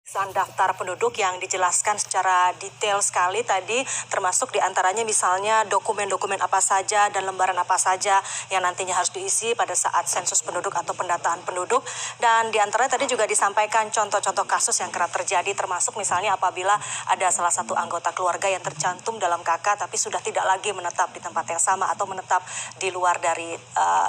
Daftar penduduk yang dijelaskan secara detail sekali tadi, termasuk diantaranya misalnya dokumen-dokumen apa saja dan lembaran apa saja yang nantinya harus diisi pada saat sensus penduduk atau pendataan penduduk. Dan diantaranya tadi juga disampaikan contoh-contoh kasus yang kerap terjadi, termasuk misalnya apabila ada salah satu anggota keluarga yang tercantum dalam KK tapi sudah tidak lagi menetap di tempat yang sama atau menetap di luar dari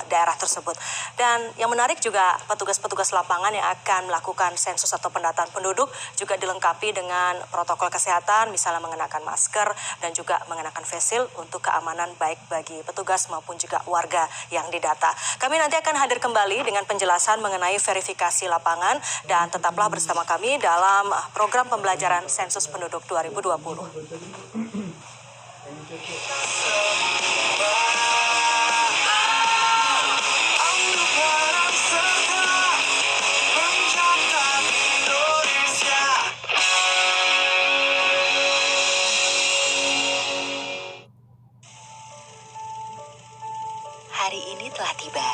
daerah tersebut. Dan yang menarik juga petugas-petugas lapangan yang akan melakukan sensus atau pendataan penduduk juga dilengkapi dengan protokol kesehatan, misalnya mengenakan masker dan juga mengenakan face shield untuk keamanan baik bagi petugas maupun juga warga yang didata. Kami nanti akan hadir kembali dengan penjelasan mengenai verifikasi lapangan dan tetaplah bersama kami dalam program pembelajaran sensus penduduk 2020. Hari ini telah tiba,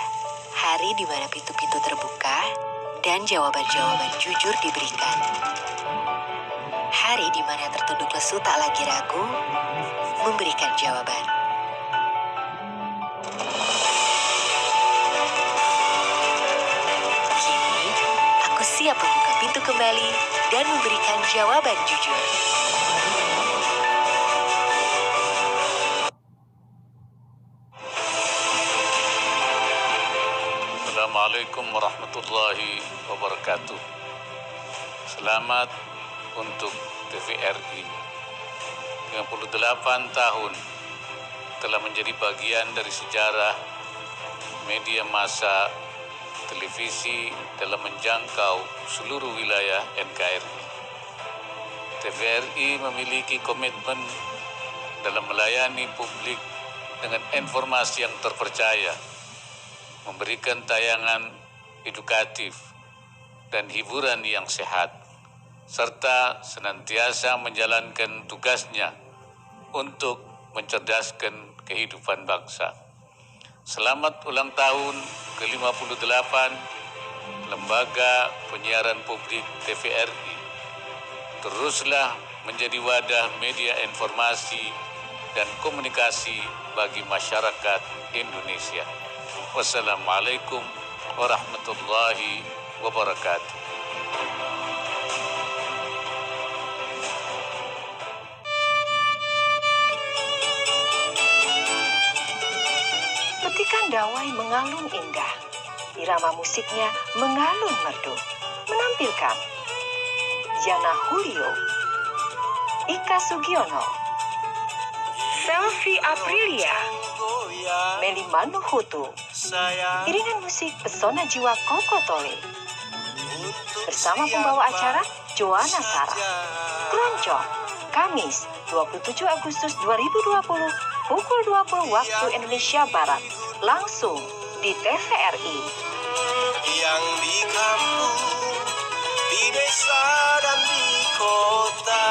hari di mana pintu-pintu terbuka dan jawaban-jawaban jujur diberikan. Hari di mana tertunduk lesu tak lagi ragu memberikan jawaban. Kini, aku siap membuka pintu kembali dan memberikan jawaban jujur. Assalamualaikum warahmatullahi wabarakatuh. Selamat untuk TVRI. 38 tahun telah menjadi bagian dari sejarah media massa televisi dalam menjangkau seluruh wilayah NKRI. TVRI memiliki komitmen dalam melayani publik dengan informasi yang terpercaya, memberikan tayangan edukatif dan hiburan yang sehat, serta senantiasa menjalankan tugasnya untuk mencerdaskan kehidupan bangsa. Selamat ulang tahun ke-58 Lembaga Penyiaran Publik TVRI. Teruslah menjadi wadah media informasi dan komunikasi bagi masyarakat Indonesia. Wassalamualaikum warahmatullahi wabarakatuh. Petikan dawai mengalun indah, irama musiknya mengalun merdu, menampilkan Yana Julio, Ika Sugiono, Selvi Aprilia, Meli Manuhutu, iringan musik pesona jiwa Koko Tole, bersama pembawa acara Joanna Sarah. Keroncong, Kamis 27 Agustus 2020, pukul 20 waktu Indonesia Barat, langsung di TVRI. Yang di kampung, di desa dan di kota.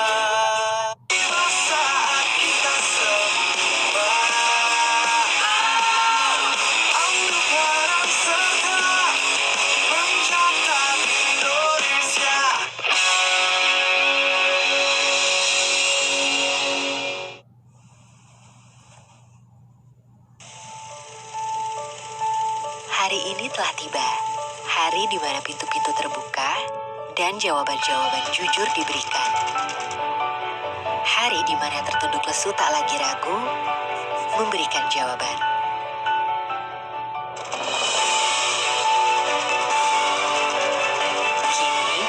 Hari ini telah tiba, hari di mana pintu-pintu terbuka dan jawaban-jawaban jujur diberikan. Hari di mana tertunduk lesu tak lagi ragu memberikan jawaban. Kini,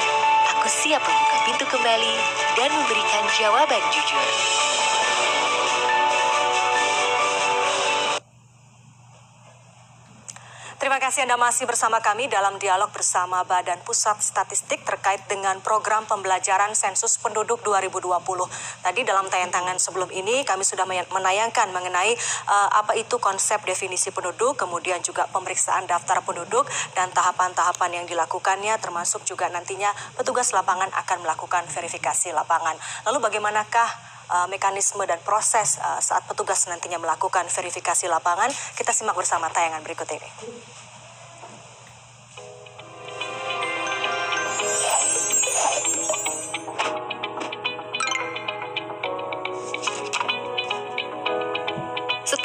aku siap membuka pintu kembali dan memberikan jawaban jujur. Terima kasih Anda masih bersama kami dalam dialog bersama Badan Pusat Statistik terkait dengan program pembelajaran sensus penduduk 2020. Tadi dalam tayangan sebelum ini kami sudah menayangkan mengenai apa itu konsep definisi penduduk, kemudian juga pemeriksaan daftar penduduk dan tahapan-tahapan yang dilakukannya, termasuk juga nantinya petugas lapangan akan melakukan verifikasi lapangan. Lalu bagaimanakah mekanisme dan proses saat petugas nantinya melakukan verifikasi lapangan? Kita simak bersama tayangan berikut ini.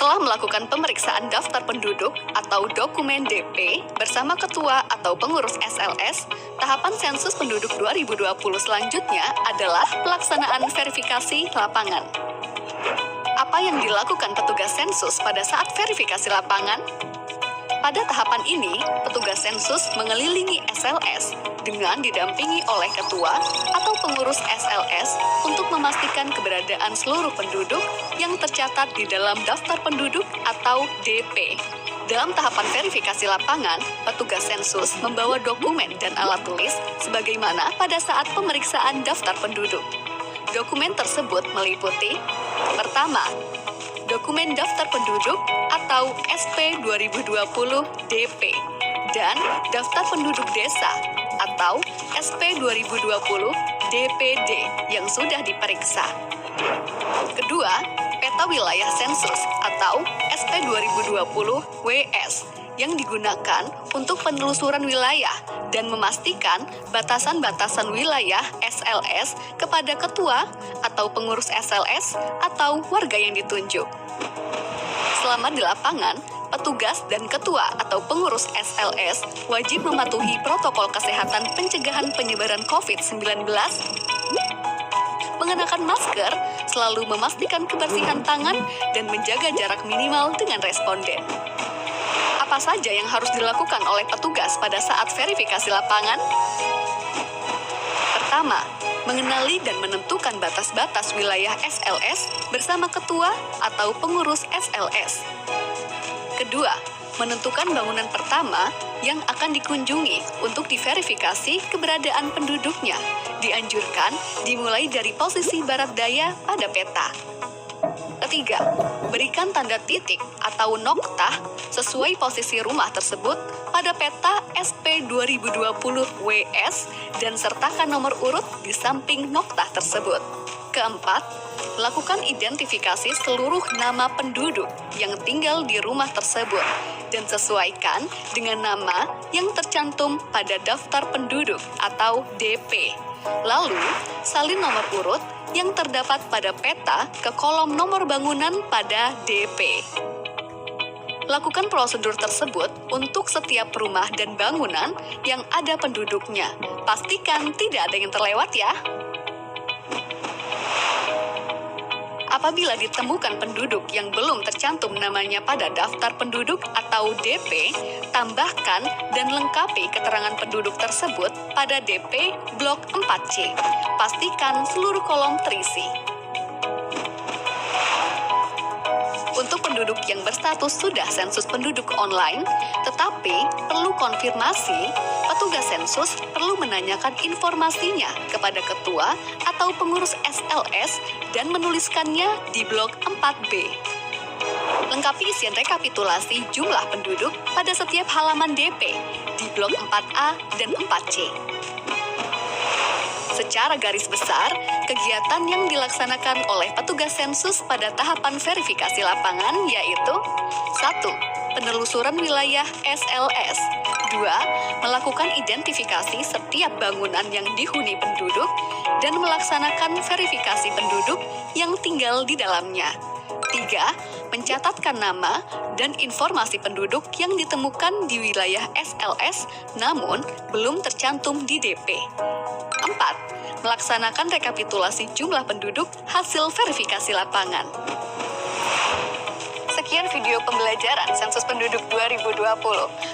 Setelah melakukan pemeriksaan daftar penduduk atau dokumen DP bersama ketua atau pengurus SLS, tahapan sensus penduduk 2020 selanjutnya adalah pelaksanaan verifikasi lapangan. Apa yang dilakukan petugas sensus pada saat verifikasi lapangan? Pada tahapan ini, petugas sensus mengelilingi SLS dengan didampingi oleh ketua atau pengurus SLS untuk memastikan keberadaan seluruh penduduk yang tercatat di dalam daftar penduduk atau DP. Dalam tahapan verifikasi lapangan, petugas sensus membawa dokumen dan alat tulis sebagaimana pada saat pemeriksaan daftar penduduk. Dokumen tersebut meliputi: pertama, dokumen daftar penduduk atau SP 2020 DP dan daftar penduduk desa atau SP 2020 DPD yang sudah diperiksa. Kedua, peta wilayah sensus atau SP 2020 WS yang digunakan untuk penelusuran wilayah dan memastikan batasan-batasan wilayah SLS kepada ketua atau pengurus SLS atau warga yang ditunjuk. Selama di lapangan, petugas dan ketua atau pengurus SLS wajib mematuhi protokol kesehatan pencegahan penyebaran COVID-19, mengenakan masker, selalu memastikan kebersihan tangan, dan menjaga jarak minimal dengan responden. Apa saja yang harus dilakukan oleh petugas pada saat verifikasi lapangan? Pertama, mengenali dan menentukan batas-batas wilayah SLS bersama ketua atau pengurus SLS. Kedua, menentukan bangunan pertama yang akan dikunjungi untuk diverifikasi keberadaan penduduknya. Dianjurkan dimulai dari posisi barat daya pada peta. Ketiga, berikan tanda titik atau noktah sesuai posisi rumah tersebut pada peta SP 2020 WS dan sertakan nomor urut di samping noktah tersebut. Keempat, lakukan identifikasi seluruh nama penduduk yang tinggal di rumah tersebut dan sesuaikan dengan nama yang tercantum pada daftar penduduk atau DP. Lalu, salin nomor urut yang terdapat pada peta ke kolom nomor bangunan pada DP. Lakukan prosedur tersebut untuk setiap rumah dan bangunan yang ada penduduknya. Pastikan tidak ada yang terlewat ya. Apabila ditemukan penduduk yang belum tercantum namanya pada daftar penduduk atau DP, tambahkan dan lengkapi keterangan penduduk tersebut pada DP Blok 4C. Pastikan seluruh kolom terisi. Untuk penduduk yang berstatus sudah sensus penduduk online, tetapi perlu konfirmasi, petugas sensus perlu menanyakan informasinya kepada ketua atau pengurus SLS dan menuliskannya di blok 4B. Lengkapi isian rekapitulasi jumlah penduduk pada setiap halaman DP di blok 4A dan 4C. Secara garis besar, kegiatan yang dilaksanakan oleh petugas sensus pada tahapan verifikasi lapangan yaitu: 1. Penelusuran wilayah SLS. 2. Melakukan identifikasi setiap bangunan yang dihuni penduduk dan melaksanakan verifikasi penduduk yang tinggal di dalamnya. 3. Mencatatkan nama dan informasi penduduk yang ditemukan di wilayah SLS namun belum tercantum di DP. 4. Melaksanakan rekapitulasi jumlah penduduk hasil verifikasi lapangan. Sekian video pembelajaran sensus penduduk 2020.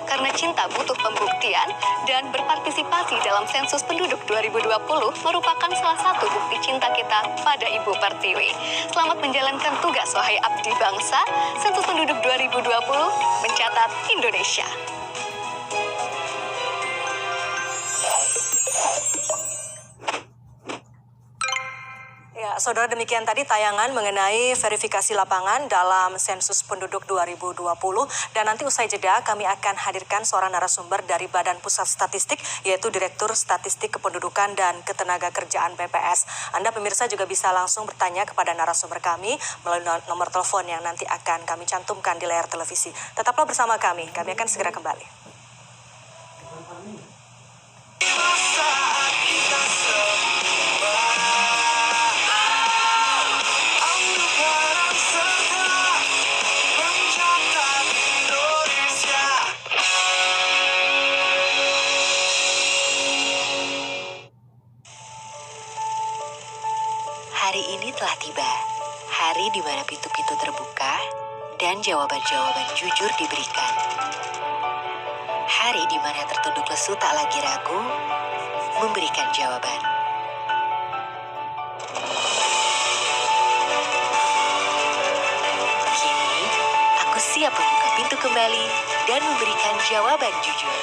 Karena cinta butuh pembuktian dan berpartisipasi dalam sensus penduduk 2020 merupakan salah satu bukti cinta kita pada Ibu Pertiwi. Selamat menjalankan tugas wahai abdi bangsa. Sensus penduduk 2020 mencatat Indonesia. Ya, saudara, demikian tadi tayangan mengenai verifikasi lapangan dalam sensus penduduk 2020. Dan nanti usai jeda kami akan hadirkan seorang narasumber dari Badan Pusat Statistik, yaitu Direktur Statistik Kependudukan dan Ketenagakerjaan BPS. Anda pemirsa juga bisa langsung bertanya kepada narasumber kami melalui nomor telepon yang nanti akan kami cantumkan di layar televisi. Tetaplah bersama kami akan segera kembali. Saat kita semua ambil peran serta telah tiba. Hari di mana pintu-pintu terbuka dan jawaban-jawaban jujur diberikan. Hari di mana tertunduk lesu tak lagi ragu memberikan jawaban. Kini, aku siap membuka pintu kembali dan memberikan jawaban jujur.